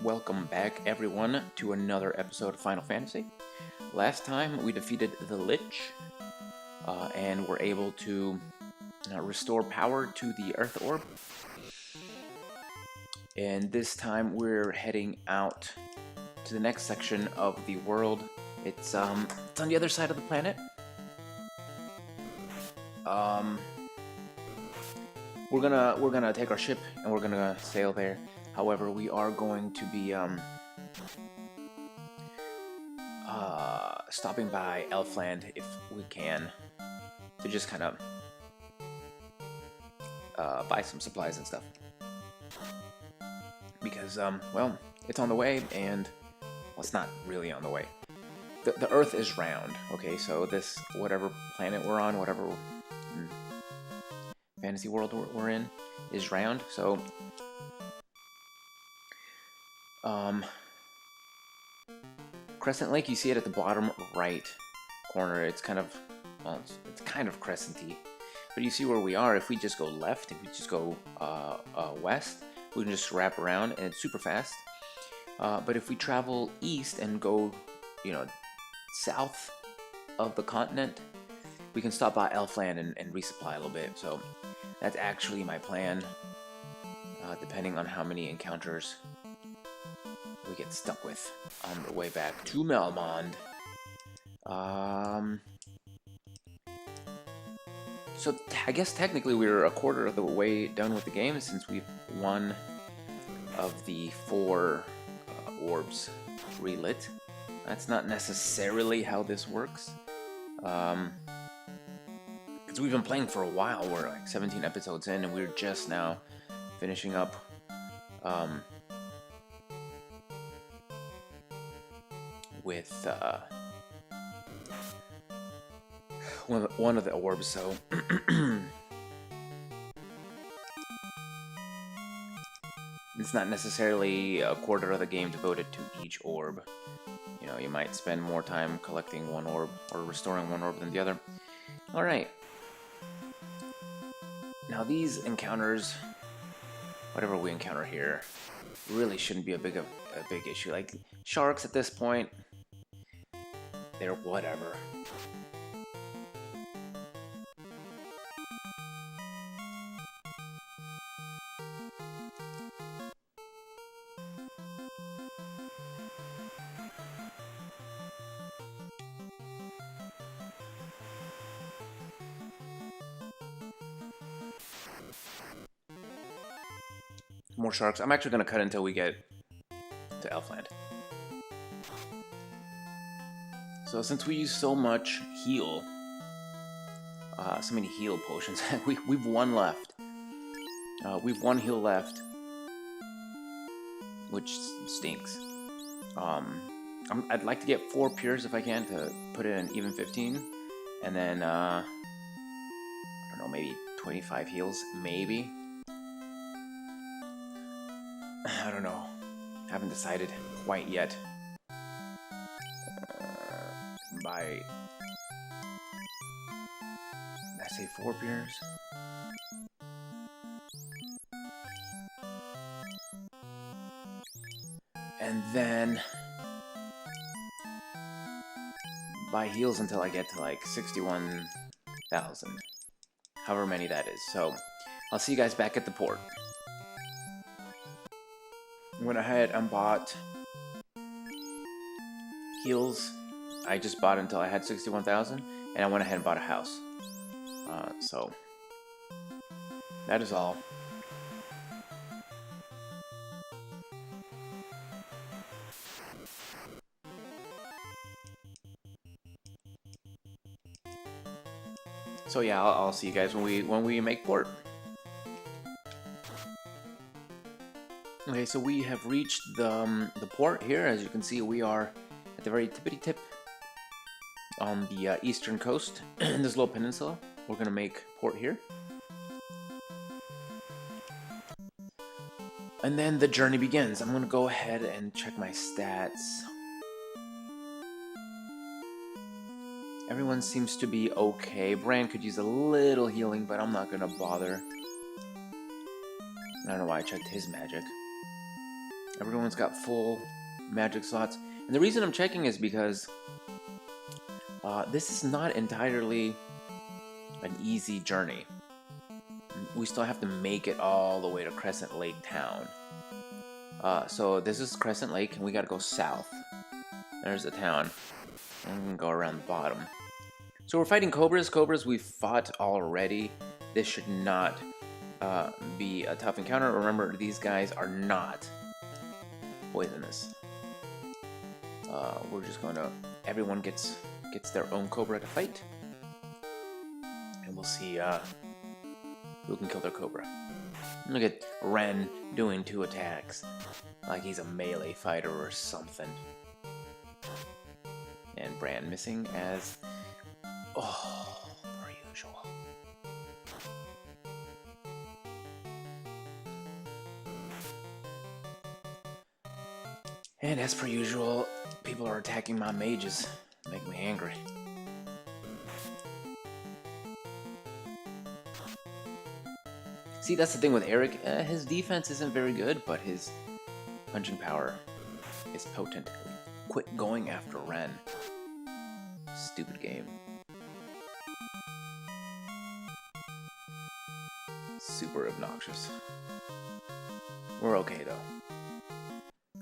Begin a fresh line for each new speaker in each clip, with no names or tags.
Welcome back, everyone, to another episode of Final Fantasy. Last time we defeated the Lich, and were able to restore power to the Earth Orb. And this time we're heading out to the next section of the world. It's on the other side of the planet. We're gonna take our ship and we're gonna sail there. However, we are going to be stopping by Elfland if we can, to just kind of buy some supplies and stuff. Because well, it's on the way, and well, it's not really on the way. The Earth is round, okay? So this whatever planet we're on, whatever fantasy world we're in, is round. So Crescent Lake, you see it at the bottom right corner. It's kind of, well, it's kind of crescenty, but you see where we are. If we just go left, if we just go west, we can just wrap around, and it's super fast. But if we travel east and go, south of the continent, we can stop by Elfland and resupply a little bit. So that's actually my plan, depending on how many encounters we get stuck with on the way back to Melmond. So I guess technically we're a quarter of the way done with the game, since we've one of the 4 orbs relit. That's not necessarily how this works, because we've been playing for a while. We're like 17 episodes in, and we're just now finishing up with one of the orbs, so it's not necessarily a quarter of the game devoted to each orb. You might spend more time collecting one orb or restoring one orb than the other. Alright. Now these encounters, whatever we encounter here, really shouldn't be a big issue. Like, sharks at this point, they're whatever. More sharks. I'm actually going to cut until we get to Elfland. So since we use so much heal, so many heal potions, we've one left. We've one heal left, which stinks. I'd like to get 4 pures if I can, to put it in even 15, and then I don't know, maybe 25 heals, maybe. I don't know. Haven't decided quite yet. By, did I say 4 pures? And then buy heals until I get to like 61,000. However many that is. So I'll see you guys back at the port. Went ahead and bought heals. I just bought until I had 61,000, and I went ahead and bought a house. So that is all. So yeah, I'll see you guys when we make port. Okay, so we have reached the port here. As you can see, we are at the very tippity tip on the eastern coast in this little peninsula. We're gonna make port here, and then the journey begins. I'm gonna go ahead and check my stats. Everyone seems to be okay. Bran could use a little healing, but I'm not gonna bother. I don't know why I checked his magic. Everyone's got full magic slots. And the reason I'm checking is because this is not entirely an easy journey. We still have to make it all the way to Crescent Lake Town. So this is Crescent Lake, and we gotta go south. There's the town. And we can go around the bottom. So we're fighting cobras. Cobras we've fought already. This should not be a tough encounter. Remember, these guys are not poisonous. We're just gonna... Everyone gets their own cobra to fight. And we'll see who can kill their cobra. Look at Ren doing 2 attacks. Like he's a melee fighter or something. And Bran missing as... Oh, per usual. And as per usual, people are attacking my mages. Making me angry. See, that's the thing with Eric. His defense isn't very good, but his punching power is potent. Quit going after Ren. Stupid game. Super obnoxious. We're okay, though.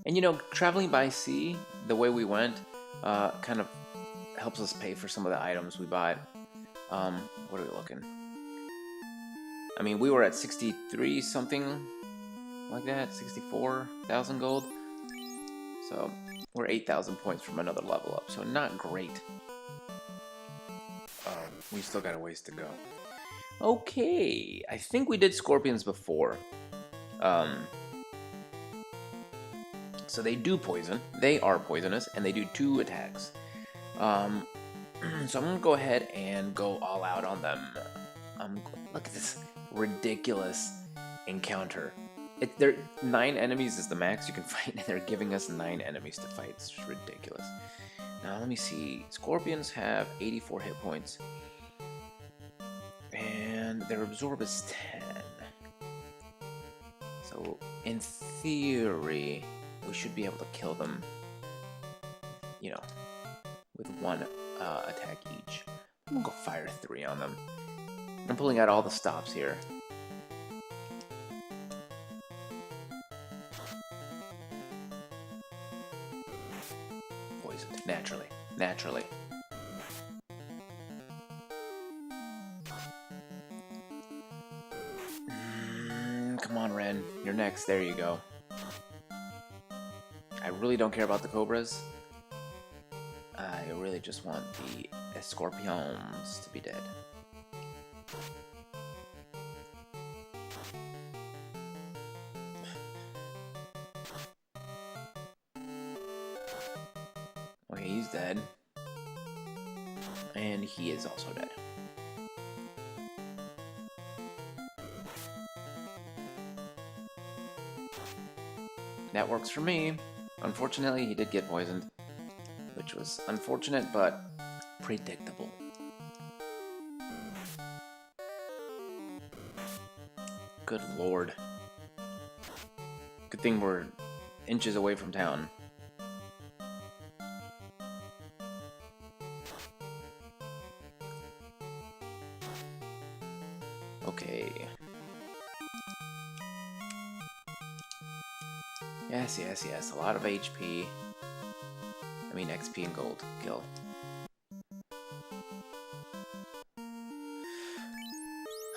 And you know, traveling by sea, the way we went, kind of helps us pay for some of the items we bought. What are we looking? I mean, we were at 63 something like that, 64,000 gold. So we're 8,000 points from another level up, so not great. We still got a ways to go. Okay, I think we did scorpions before. So they do poison. They are poisonous, and they do 2 attacks. So I'm gonna go ahead and go all out on them. Look at this ridiculous encounter. There 9 enemies is the max you can fight, and they're giving us 9 enemies to fight. It's just ridiculous. Now let me see. Scorpions have 84 hit points, and their absorb is 10. So in theory, we should be able to kill them, you know, with 1 attack each. I'm gonna go fire 3 on them. I'm pulling out all the stops here. Poisoned. Naturally. Come on, Ren. You're next. There you go. I really don't care about the cobras. I really just want the scorpions to be dead. Okay, he's dead. And he is also dead. That works for me. Unfortunately, he did get poisoned, which was unfortunate, but predictable. Good lord. Good thing we're inches away from town. Okay. Yes. A lot of HP. I mean XP and gold. Kill.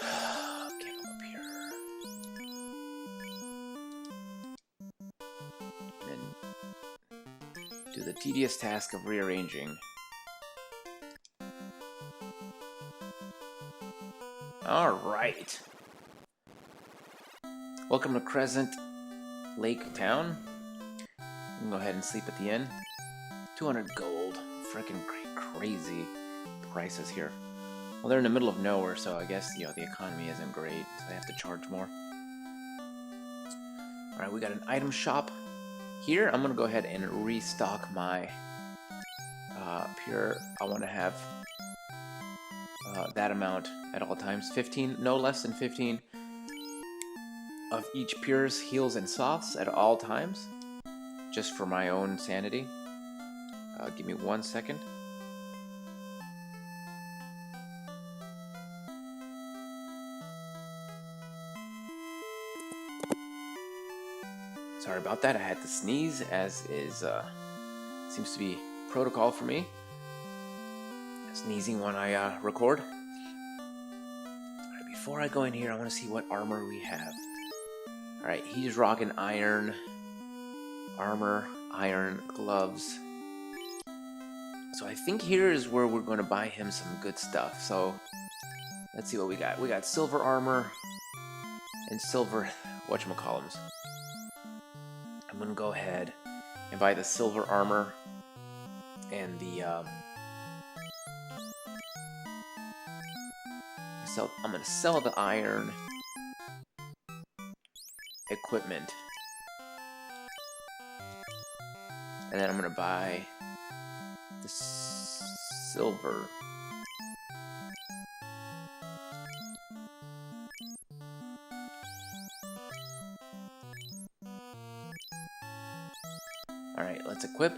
Get him up here. And then do the tedious task of rearranging. Alright. Welcome to Crescent Lake Town. We can go ahead and sleep at the inn. 200 gold. Freaking crazy prices here. Well, they're in the middle of nowhere, so I guess, you know, the economy isn't great, so they have to charge more. Alright, we got an item shop here. I'm gonna go ahead and restock my pure. I want to have that amount at all times. 15, no less than 15 of each pure's heals and softs at all times. just for my own sanity. Give me 1 second. Sorry about that. I had to sneeze, as is seems to be protocol for me. Sneezing when I record. Alright, before I go in here, I want to see what armor we have. Alright, he's rocking iron armor, iron gloves. So I think here is where we're going to buy him some good stuff. So let's see what we got. We got silver armor and silver whatchamacallums. I'm going to go ahead and buy the silver armor and the I'm going to sell the iron equipment, and then I'm going to buy the silver. Alright, let's equip.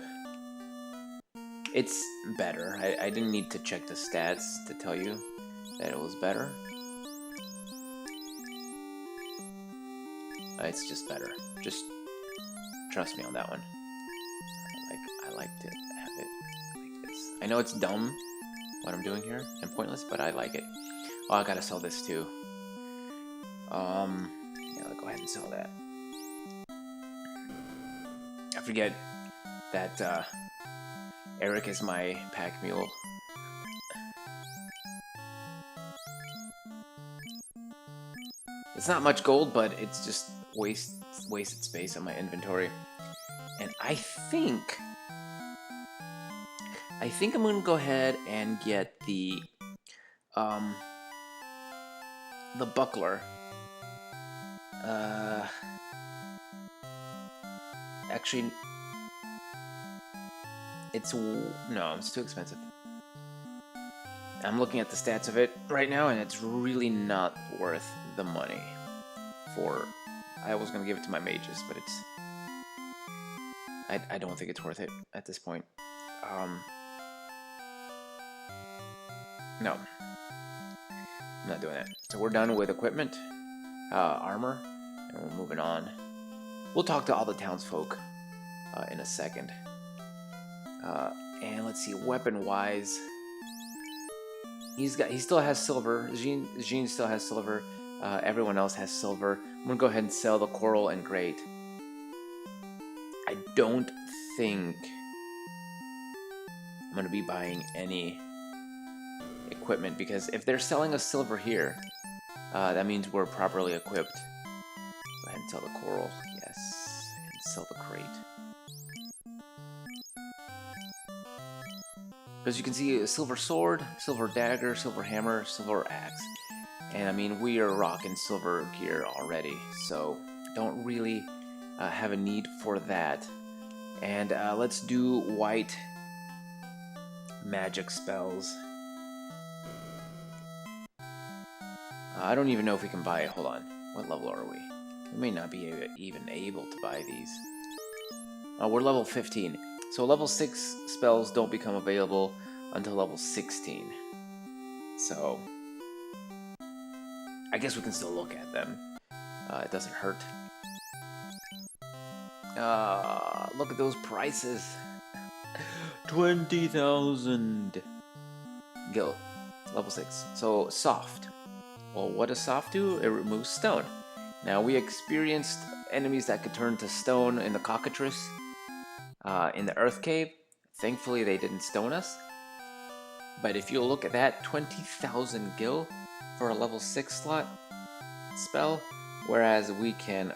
It's better. I didn't need to check the stats to tell you that it was better. It's just better. Just trust me on that one. I like to have it like this. I know it's dumb what I'm doing here and pointless, but I like it. Oh, I gotta sell this too. Yeah, I'll go ahead and sell that. I forget that Eric is my pack mule. It's not much gold, but it's just wasted space on my inventory. And I think I'm gonna go ahead and get the buckler. Actually, it's too expensive. I'm looking at the stats of it right now, and it's really not worth the money. I was gonna give it to my mages, but it's I don't think it's worth it at this point. No, I'm not doing that. So we're done with equipment, armor, and we're moving on. We'll talk to all the townsfolk in a second. And let's see, weapon-wise, he still has silver. Jean still has silver. Everyone else has silver. I'm gonna go ahead and sell the coral and grate. I don't think I'm gonna be buying any equipment, because if they're selling us silver here, that means we're properly equipped. Go ahead and sell the coral, yes, and sell the crate. Because you can see a silver sword, silver dagger, silver hammer, silver axe. And I mean, we are rocking silver gear already, so don't really have a need for that. And let's do white magic spells. I don't even know if we can buy it. Hold on. What level are we? We may not be even able to buy these. We're level 15. So level 6 spells don't become available until level 16. So I guess we can still look at them. It doesn't hurt. Look at those prices. 20,000 gil. Level 6. So soft. Well, what does soft do? It removes stone. Now, we experienced enemies that could turn to stone in the cockatrice, in the earth cave. Thankfully, they didn't stone us. But if you look at that, 20,000 gil for a level 6 slot spell, whereas we can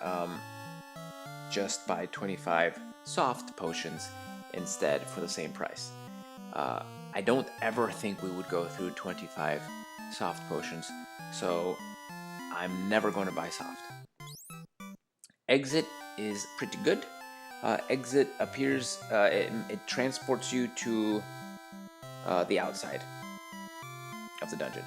just buy 25 soft potions instead for the same price. I don't ever think we would go through 25 soft potions, so I'm never going to buy soft. Exit is pretty good. Exit appears, it transports you to the outside of the dungeon.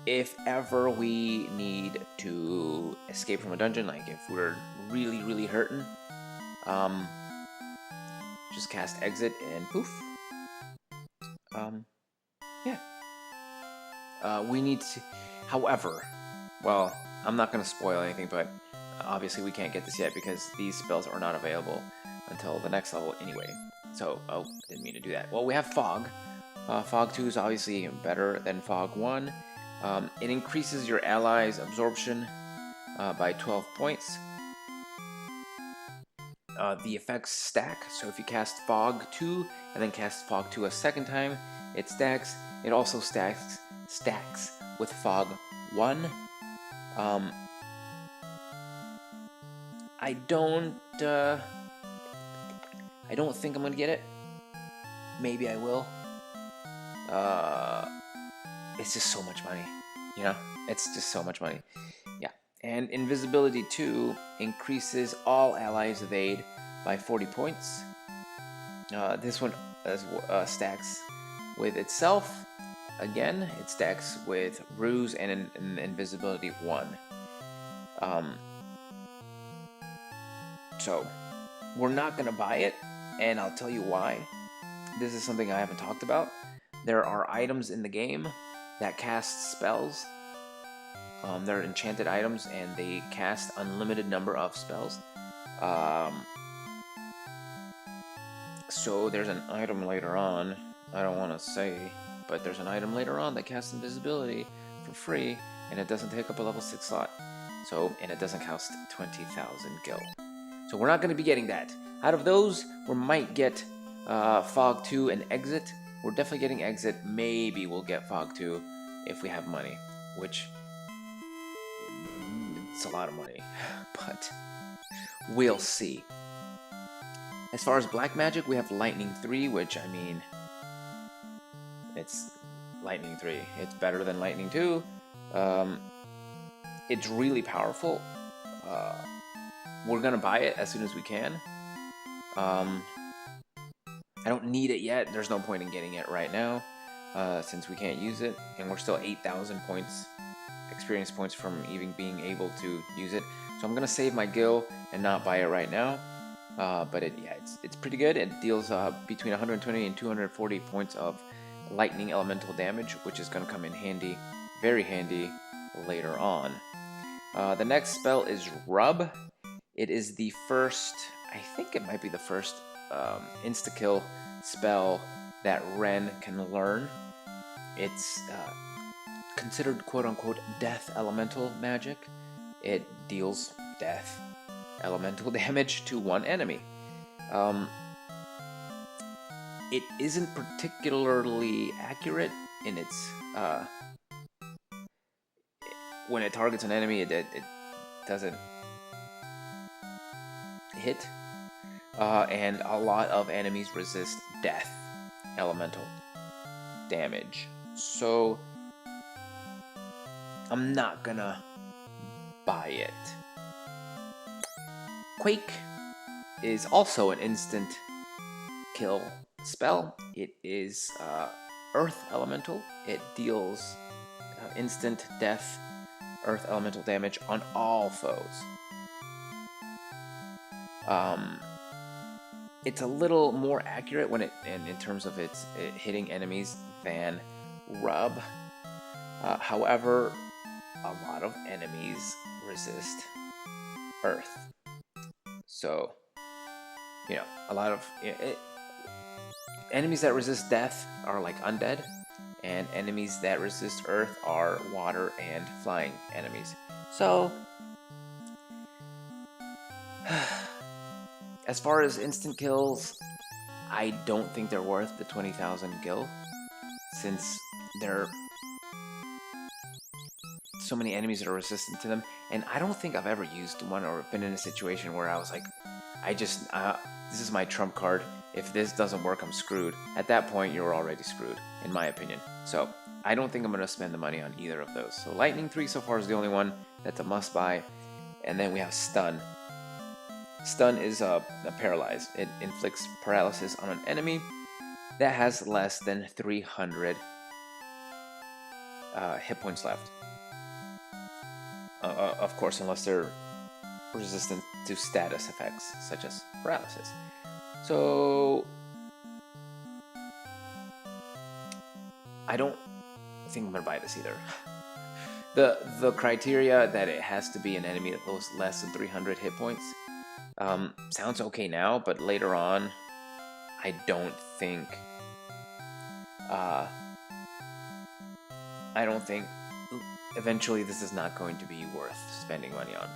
if ever we need to escape from a dungeon, like if we're really, really hurting, just cast exit and poof. Yeah. We need to, however, well, I'm not going to spoil anything, but obviously we can't get this yet because these spells are not available until the next level anyway. So, oh, didn't mean to do that. Well, we have Fog. Fog 2 is obviously better than Fog 1. It increases your allies' absorption by 12 points. The effects stack, so if you cast Fog 2 and then cast Fog 2 a second time, it stacks. It also stacks with Fog 1. I don't think I'm gonna get it. Maybe I will. It's just so much money, you know? It's just so much money. Yeah. And Invisibility 2 increases all allies' evade by 40 points. This one stacks with itself. Again, it stacks with Ruse and Invisibility 1. So, we're not going to buy it, and I'll tell you why. This is something I haven't talked about. There are items in the game that cast spells. They're enchanted items, and they cast unlimited number of spells. So there's an item later on, I don't want to say, but there's an item later on that casts invisibility for free, and it doesn't take up a level 6 slot. So, and it doesn't cost 20,000 gil. So we're not going to be getting that. Out of those, we might get Fog 2 and Exit. We're definitely getting Exit. Maybe we'll get Fog 2 if we have money, which it's a lot of money, but we'll see. As far as black magic, we have Lightning 3, which, I mean, it's Lightning 3. It's better than Lightning 2. It's really powerful. We're gonna buy it as soon as we can. I don't need it yet. There's no point in getting it right now, since we can't use it, and we're still 8,000 points, experience points from even being able to use it. So I'm gonna save my gil and not buy it right now. But it's pretty good. It deals between 120 and 240 points of lightning elemental damage, which is going to come in handy, very handy, later on. The next spell is Rub. It is the first, I think it might be the first insta-kill spell that Ren can learn. It's considered quote-unquote death elemental magic. It deals death elemental damage to one enemy. It isn't particularly accurate in its when it targets an enemy, it doesn't hit, and a lot of enemies resist death elemental damage. So I'm not gonna buy it. Quake is also an instant kill spell. It is Earth Elemental. It deals instant death Earth Elemental damage on all foes. It's a little more accurate when in terms of it hitting enemies than Rub. However, a lot of enemies resist Earth. So, you know, a lot of enemies that resist death are like undead, and enemies that resist earth are water and flying enemies. So, as far as instant kills, I don't think they're worth the 20,000 gil, since there are so many enemies that are resistant to them, and I don't think I've ever used one or been in a situation where I was like, this is my trump card. If this doesn't work, I'm screwed. At that point, you're already screwed, in my opinion. So, I don't think I'm going to spend the money on either of those. So, Lightning 3 so far is the only one that's a must-buy. And then we have Stun. Stun is a paralyze. It inflicts paralysis on an enemy that has less than 300 hit points left. Of course, unless they're resistant to status effects, such as paralysis. So, I don't think I'm gonna buy this either. The criteria that it has to be an enemy that goes less than 300 hit points sounds okay now, but later on, I don't think. I don't think. Eventually, this is not going to be worth spending money on.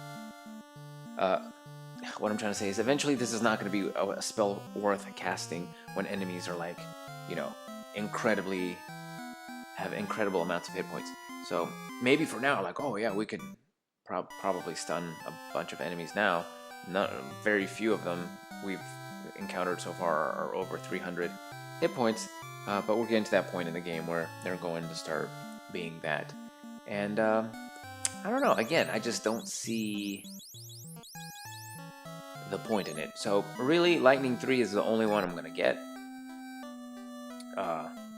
What I'm trying to say is, eventually, this is not going to be a spell worth casting when enemies are like, you know, have incredible amounts of hit points. So maybe for now, like, oh yeah, we could probably stun a bunch of enemies now. Not very few of them we've encountered so far are over 300 hit points, but we're getting to that point in the game where they're going to start being that. And I don't know. Again, I just don't see the point in it. So really, Lightning 3 is the only one I'm gonna get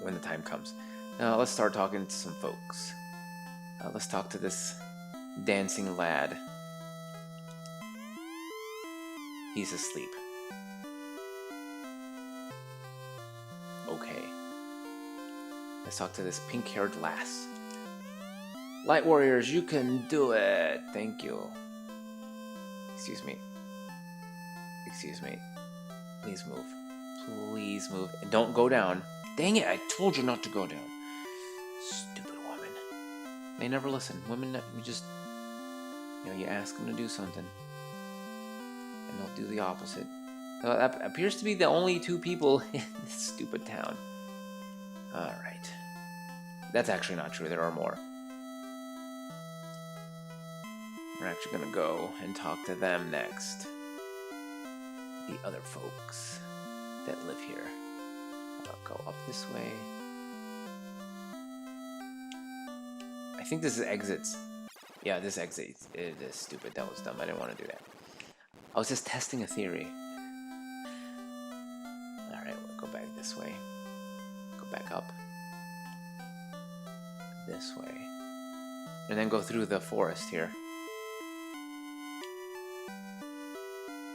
when the time comes. Now let's start talking to some folks. Let's talk to this dancing lad. He's asleep. Okay. Let's talk to this pink-haired lass. Light warriors, you can do it. Thank you. Excuse me. Excuse me. Please move. Please move. And don't go down. Dang it, I told you not to go down. Stupid woman. They never listen. Women, we just, you ask them to do something, and they'll do the opposite. That appears to be the only two people in this stupid town. Alright. That's actually not true. There are more. We're actually going to go and talk to them next. The other folks that live here. I'll go up this way. I think this is exits. Yeah, this exit it is stupid. That was dumb. I didn't want to do that. I was just testing a theory. Alright, we'll go back this way. Go back up. This way. And then go through the forest here.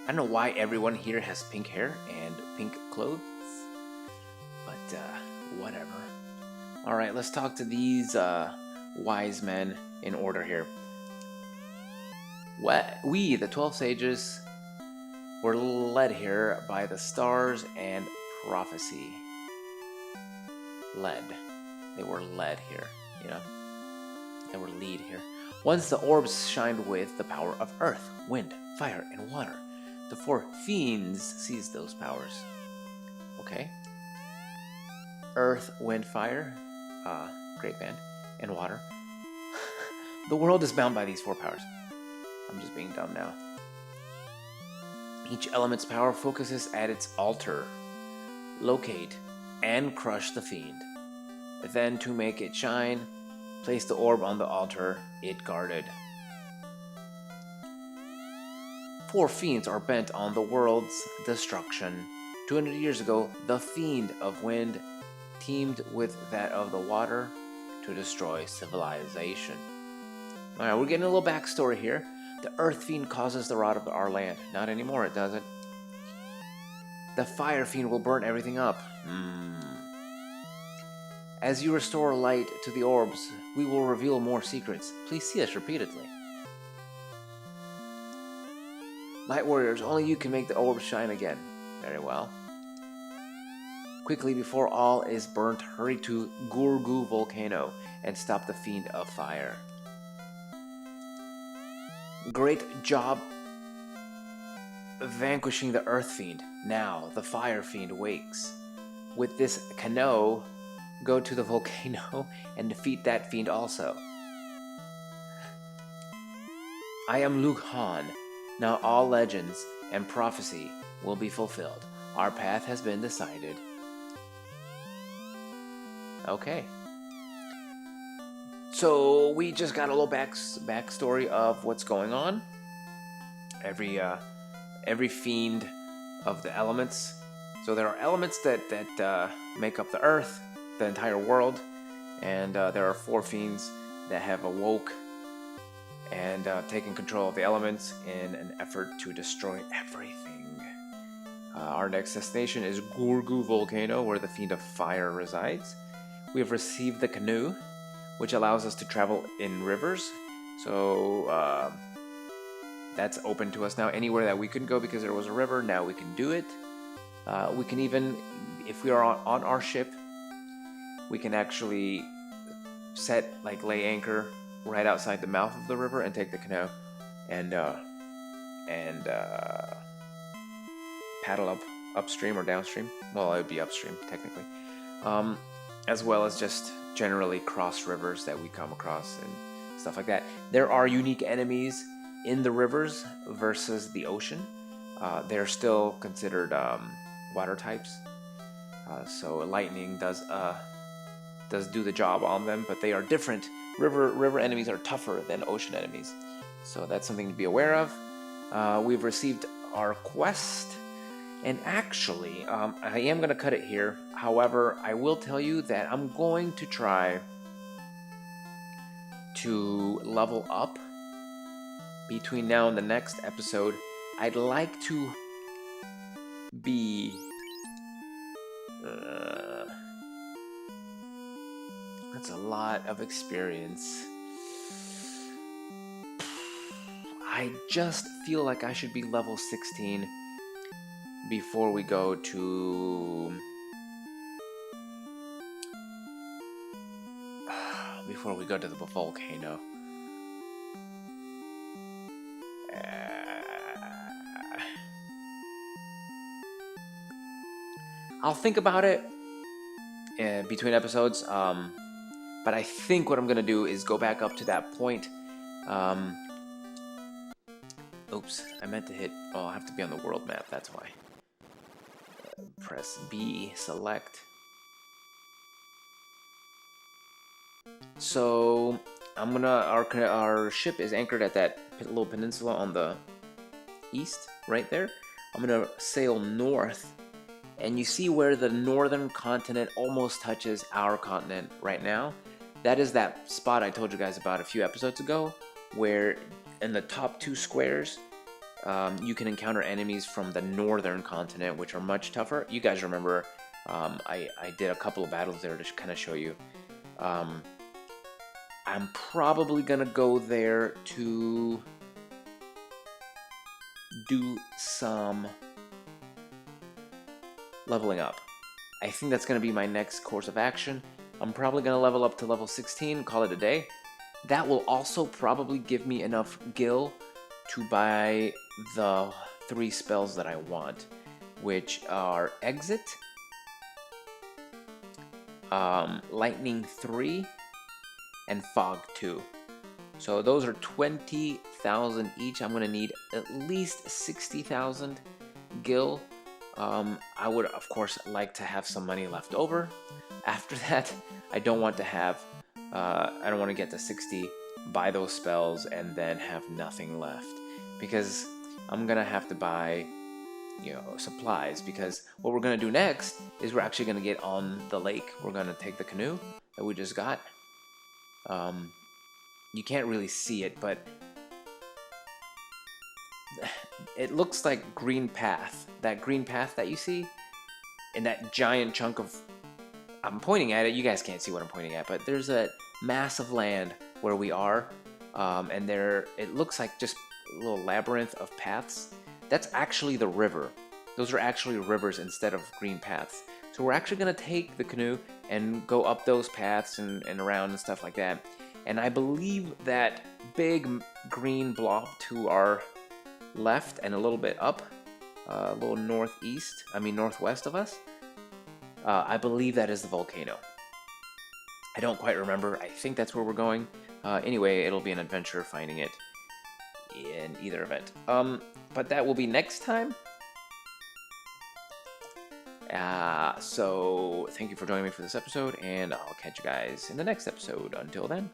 I don't know why everyone here has pink hair and pink clothes, but whatever. Alright, let's talk to these wise men in order here. We, the 12 sages, were led here by the stars and prophecy. Led. They were led here, They were lead here. Once the orbs shined with the power of earth, wind, fire, and water. The 4 fiends seized those powers. Okay. Earth, wind, fire. Great band. And water. The world is bound by these 4 powers. I'm just being dumb now. Each element's power focuses at its altar. Locate and crush the fiend. Then, to make it shine, place the orb on the altar it guarded. 4 fiends are bent on the world's destruction. 200 years ago, the fiend of wind teamed with that of the water to destroy civilization. Alright, we're getting a little backstory here. The earth fiend causes the rot of our land. Not anymore, it doesn't. The fire fiend will burn everything up. As you restore light to the orbs, we will reveal more secrets. Please see us repeatedly. Light warriors, only you can make the orbs shine again. Very well. Quickly, before all is burnt, hurry to Gurgu Volcano and stop the fiend of fire. Great job vanquishing the earth fiend. Now the fire fiend wakes. With this canoe, go to the volcano and defeat that fiend also. I am Luke Han. Now all legends and prophecy will be fulfilled. Our path has been decided. Okay. So we just got a little backstory of what's going on. Every fiend of the elements. So there are elements that make up the earth, the entire world, And there are 4 fiends that have awoke and taken control of the elements in an effort to destroy everything. Our next destination is Gurgu Volcano, where the Fiend of Fire resides. We have received the canoe, which allows us to travel in rivers. So that's open to us now. Anywhere that we couldn't go because there was a river, now we can do it. We can even, if we are on our ship, we can actually lay anchor right outside the mouth of the river and take the canoe and paddle upstream or downstream. Well, it would be upstream technically, as well as just generally cross rivers that we come across and stuff like that. There are unique enemies in the rivers versus the ocean. They're still considered water types, so lightning does do the job on them, but they are different. River enemies are tougher than ocean enemies, so that's something to be aware of. We've received our quest, and actually, I am going to cut it here. However, I will tell you that I'm going to try to level up between now and the next episode. I'd like to be that's a lot of experience. I just feel like I should be level 16 before we go to the volcano. I'll think about it between episodes, but I think what I'm gonna do is go back up to that point. Oops, I meant to hit. Oh, I'll have to be on the world map. That's why. Press B, select. So I'm gonna. Our ship is anchored at that little peninsula on the east, right there. I'm gonna sail north. And you see where the northern continent almost touches our continent right now? That is that spot I told you guys about a few episodes ago, where in the top 2 squares, you can encounter enemies from the northern continent, which are much tougher. You guys remember, I did a couple of battles there to kind of show you. I'm probably going to go there to do some leveling up. I think that's going to be my next course of action. I'm probably going to level up to level 16, call it a day. That will also probably give me enough gil to buy the 3 spells that I want, which are Exit, Lightning 3, and Fog 2. So those are 20,000 each. I'm going to need at least 60,000 gil. I would, of course, like to have some money left over. After that, I don't want to have, I don't want to get to 60, buy those spells, and then have nothing left. Because I'm going to have to buy, supplies. Because what we're going to do next is we're actually going to get on the lake. We're going to take the canoe that we just got. You can't really see it, but it looks like green path. That green path that you see in that giant chunk of... I'm pointing at it. You guys can't see what I'm pointing at, but there's a mass of land where we are, and there it looks like just a little labyrinth of paths. That's actually the river. Those are actually rivers instead of green paths. So we're actually going to take the canoe and go up those paths and around and stuff like that. And I believe that big green blob to our left and a little bit up, a little northwest of us, I believe that is the volcano. I don't quite remember. I think that's where we're going. Anyway, it'll be an adventure finding it in either event. But that will be next time. So thank you for joining me for this episode, and I'll catch you guys in the next episode. Until then.